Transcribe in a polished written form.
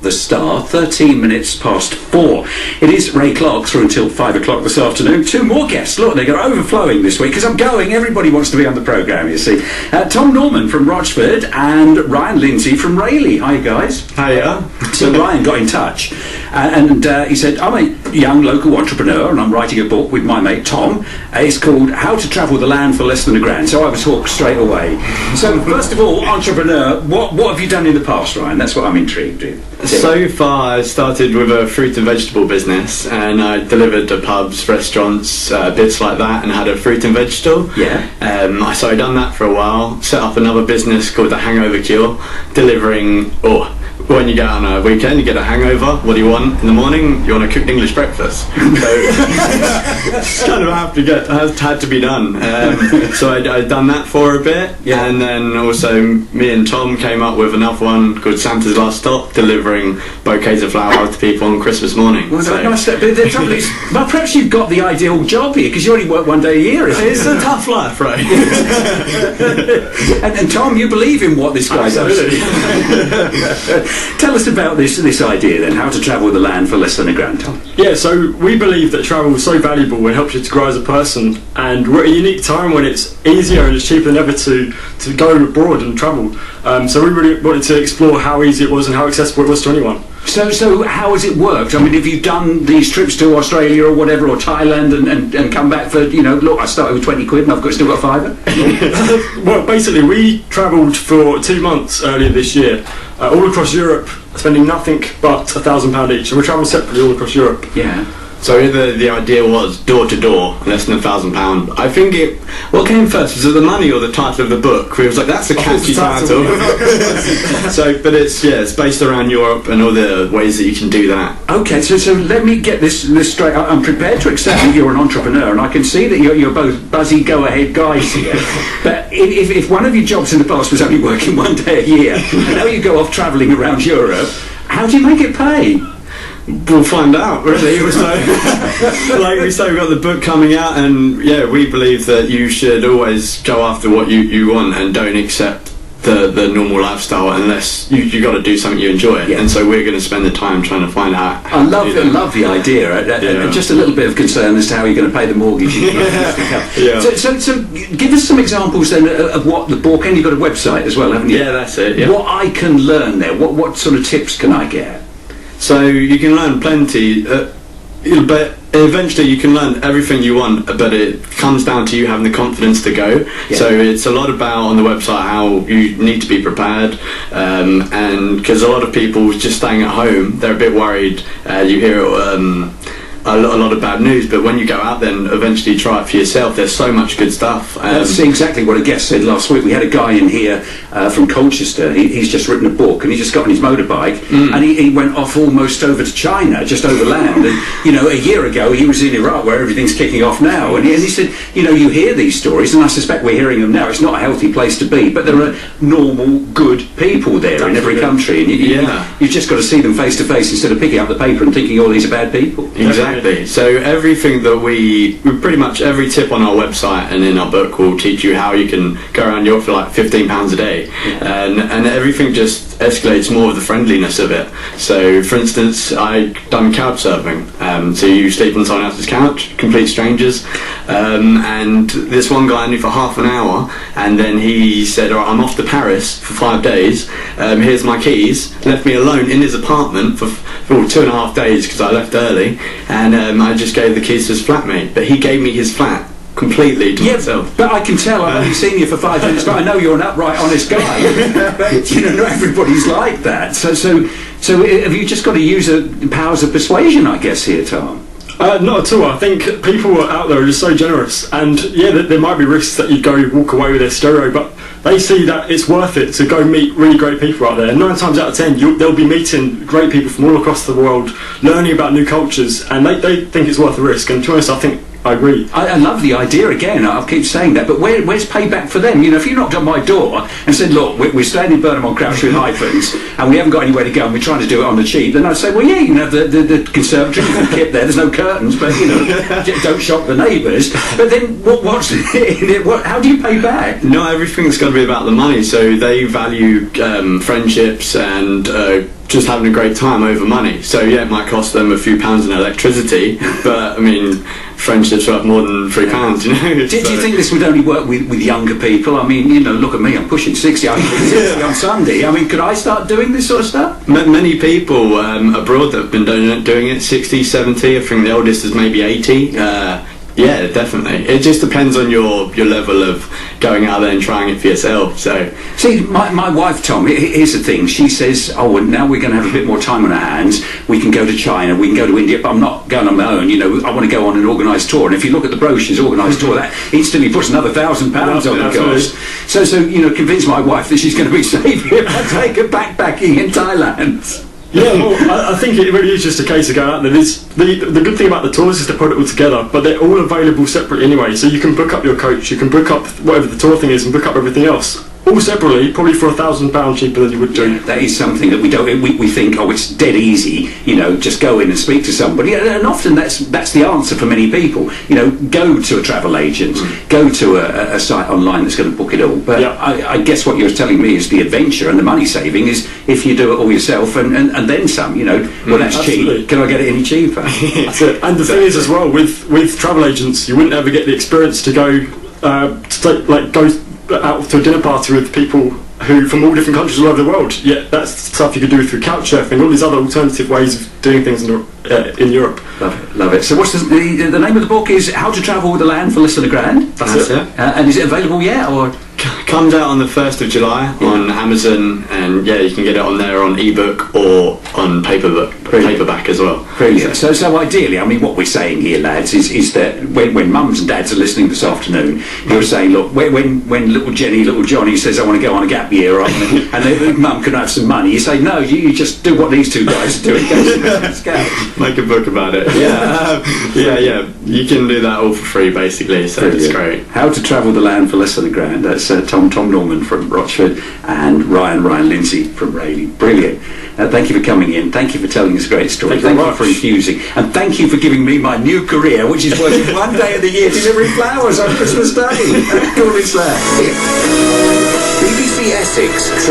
The Star, 13 minutes past 4. It is Ray Clark through until 5 o'clock this afternoon. 2 more guests. Look, they're overflowing this week because I'm going. Everybody wants to be on the programme, you see. Tom Norman from Rochford and Ryan Lindsay from Rayleigh. Hi, guys. Hiya. So Ryan got in touch and he said, I'm a young local entrepreneur and I'm writing a book with my mate Tom. It's called How to Travel the Land for Less Than £1,000. So I was hooked straight away. So first of all, entrepreneur, what have you done in the past, Ryan? That's what I'm intrigued with. So far, I started with a fruit and vegetable business, and I delivered to pubs, restaurants, bits like that, and had a fruit and veg store. Yeah. So I done that for a while. Set up another business called the Hangover Cure, delivering. When you get on a weekend, you get a hangover. What do you want in the morning? You want a cooked English breakfast. So it's kind of had to be done. So I'd done that for a bit, yeah. And then also me and Tom came up with another one called Santa's Last Stop, delivering bouquets of flowers to people on Christmas morning. Well, nice. But the trouble is, well, perhaps you've got the ideal job here because you only work one day a year. It's a tough life, right? and Tom, you believe in what this guy does. Tell us about this idea then, how to travel the land for less than £1,000, Tom. Yeah, so we believe that travel is so valuable and helps you to grow as a person, and we're at a unique time when it's easier and it's cheaper than ever to go abroad and travel. So we really wanted to explore how easy it was and how accessible it was to anyone. So how has it worked? I mean, have you done these trips to Australia or whatever, or Thailand, and come back for, look, I started with 20 quid and I've still got £5? Well, basically, we travelled for 2 months earlier this year, all across Europe, spending nothing but £1,000 each, and we travelled separately all across Europe. Yeah. So the idea was door to door, less than £1,000. I think what came first, was it the money or the title of the book? We was like, that's a catchy title. But it's based around Europe and all the ways that you can do that. Okay, so let me get this straight. I'm prepared to accept that you're an entrepreneur, and I can see that you're both buzzy go-ahead guys here. But if one of your jobs in the past was only working one day a year, and now you go off travelling around Europe, how do you make it pay? We'll find out, really. Like we say, we've got the book coming out, and yeah, we believe that you should always go after what you want and don't accept the normal lifestyle unless you got to do something you enjoy. Yeah. And so we're going to spend the time trying to find out. I love the idea. Just a little bit of concern as to how you're going to pay the mortgage. Yeah. So give us some examples then of what the book, and you've got a website as well, haven't you? Yeah, that's it. Yeah. What I can learn there. What sort of tips can I get? So you can learn plenty, but eventually you can learn everything you want, but it comes down to you having the confidence to go. Yeah. So it's a lot about, on the website, how you need to be prepared, and because a lot of people just staying at home, they're a bit worried. You hear a lot of bad news, but when you go out then eventually try it for yourself, there's so much good stuff. That's exactly what a guest said last week. We had a guy in here from Colchester. He's just written a book, and he just got on his motorbike and he went off almost over to China, just over land. And a year ago he was in Iraq, where everything's kicking off now, and he said, you hear these stories, and I suspect we're hearing them now. It's not a healthy place to be, but there are normal, good people there in every country, and you've just got to see them face to face instead of picking up the paper and thinking, these are bad people. Exactly. So everything that we pretty much every tip on our website and in our book will teach you how you can go around Europe for like £15 a day, and everything just escalates more of the friendliness of it. So for instance, I done couch surfing, so you sleep on someone else's couch, complete strangers, and this one guy I knew for half an hour, and then he said, I'm off to Paris for 5 days, here's my keys, left me alone in his apartment for 2.5 days because I left early, and I just gave the keys to his flatmate, but he gave me his flat completely to myself. But I can tell, I've only seen you for 5 minutes, but I know you're an upright, honest guy. But not everybody's like that. So have you just got to use the powers of persuasion, I guess, here, Tom? Not at all. I think people out there are just so generous, and there might be risks that you walk away with their stereo, but they see that it's worth it to go meet really great people out there. And 9 times out of 10, they'll be meeting great people from all across the world, learning about new cultures, and they think it's worth the risk. And to be honest, I think I agree. I love the idea again. I'll keep saying that, but where's payback for them? If you knocked on my door and said, "Look, we're staying in Burnham on Crouch with hyphens, and we haven't got anywhere to go, and we're trying to do it on the cheap," then I'd say, "Well, yeah, you can have the conservatory, you can keep there. There's no curtains, but don't shock the neighbours." But then, what's in it? How do you pay back? Not everything's got to be about the money. So they value friendships and just having a great time over money. So yeah, it might cost them a few pounds in electricity, but I mean, friendships are worth more than £3. Do you think this would only work with younger people? I mean, look at me, I'm pushing 60. I'm 60 on Sunday. I mean, could I start doing this sort of stuff? Many people abroad that have been doing it 60, 70. I think the oldest is maybe 80. Yeah, definitely. It just depends on your level of going out there and trying it for yourself. So, see, my wife, Tom, here's the thing. She says, "Oh, well, now we're going to have a bit more time on our hands. We can go to China, we can go to India, but I'm not going on my own. I want to go on an organised tour." And if you look at the brochures, organised tour, that instantly puts another £1,000 on the cost. So, convince my wife that she's going to be safe if I take her backpacking in Thailand. Yeah, well, I think it really is just a case of going out there. The good thing about the tours is to put it all together, but they're all available separately anyway. So you can book up your coach, you can book up whatever the tour thing is, and book up everything else. All separately, probably for £1,000 cheaper than you would do. Yeah, that is something that we don't. We think, oh, it's dead easy. Just go in and speak to somebody, and often that's the answer for many people. Go to a travel agent, go to a site online that's going to book it all. But yeah. I guess what you're telling me is the adventure and the money saving is if you do it all yourself and then some. Well, that's absolutely cheap. Can I get it any cheaper? That's it. And the thing is, as well, with travel agents, you wouldn't ever get the experience to go go out to a dinner party with people who from all different countries all over the world. Yeah, that's stuff you could do through couchsurfing, all these other alternative ways of doing things in Europe. Love it. So what's the name of the book is How to Travel with the Land for Less than £1,000? That's it. And is it available yet, or? Comes out on the 1st of July on Amazon, and yeah, you can get it on there on ebook or on paperback as well. Brilliant. So ideally, I mean, what we're saying here, lads, is that when mums and dads are listening this afternoon, you're saying, look, when little Jenny, little Johnny says, "I want to go on a gap year," and the mum can have some money, you say, "No, you just do what these two guys are doing. Go. Make a book about it." Yeah, you can do that all for free, basically. So brilliant. It's great. How to Travel the Land for Less than £1,000. That's Tom Norman from Rochford and Ryan Lindsay from Rayleigh. Brilliant. Thank you for coming in. Thank you for telling us a great story. Thank you for infusing. And thank you for giving me my new career, which is working one day of the year delivering flowers on Christmas Day. How cool is that? BBC Essex.